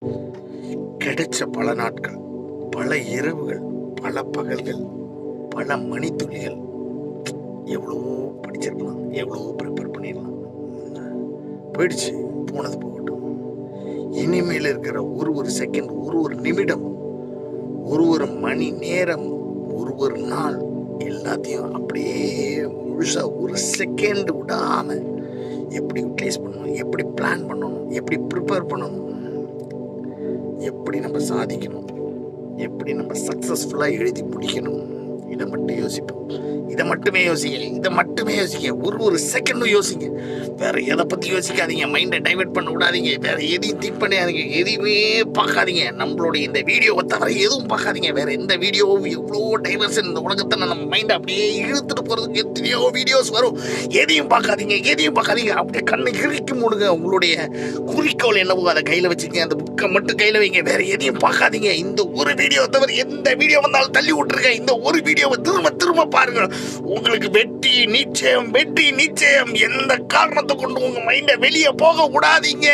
கிடைச்ச பல நாட்கள், பல இரவுகள், பல பகல்கள், பல மணித்துளிகள். எவ்வளவோ படிச்சிருக்கலாம், எவ்வளவோ ப்ரிப்பேர் பண்ணிடலாம். போயிடுச்சு, போனது போகட்டும். இனிமேல் இருக்கிற ஒரு செகண்ட், ஒரு நிமிடம், ஒரு மணி நேரம், ஒரு நாள் எல்லாத்தையும் அப்படியே முழுசா ஒரு செகண்ட் விடாம எப்படி யூட்டிலைஸ் பண்ணணும், எப்படி பிளான் பண்ணணும், எப்படி ப்ரிப்பேர் பண்ணணும், எப்படி நம்ம சாதிக்கணும், எப்படி நம்ம சக்ஸஸ்ஃபுல்லாக எழுதி முடிக்கணும், இதை மட்டும் யோசிப்போம். இதை மட்டுமே யோசிங்க. ஒரு செகண்டும் யோசிங்க. வேற எதை பற்றி யோசிக்காதீங்க. மைண்டை டைவெர்ட் பண்ண விடாதீங்க. வேற எதையும் திங்க் பண்ணாதீங்க. எதையுமே பார்க்காதீங்க. நம்மளுடைய இந்த வீடியோவை தவிர எதுவும் பார்க்காதீங்க. வேற எந்த வீடியோவும் எவ்வளோ டைவர்ஷன் இந்த உலகத்தில் நம்ம மைண்டை அப்படியே இழுத்துட்டு போகிறதுக்கு எத்தனையோ வீடியோஸ் வரும். எதையும் பார்க்காதீங்க. அப்படியே கண்ணை கிறுக்கி மூடுங்க. உங்களுடைய குறிக்கோள் என்னவோ அதை கையில் வச்சுங்க. அந்த புக்கை மட்டும் கையில் வைங்க. வேற எதையும் பார்க்காதீங்க. இந்த ஒரு வீடியோ தவிர எந்த வீடியோ வந்தாலும் தள்ளி விட்டுருங்க. இந்த ஒரு வீடியோவை திரும்ப பாருங்க. உங்களுக்கு வெற்றி நிச்சயம். எந்த காரணத்தை கொண்டு உங்க மைண்ட வெளியே போக விடாதீங்க.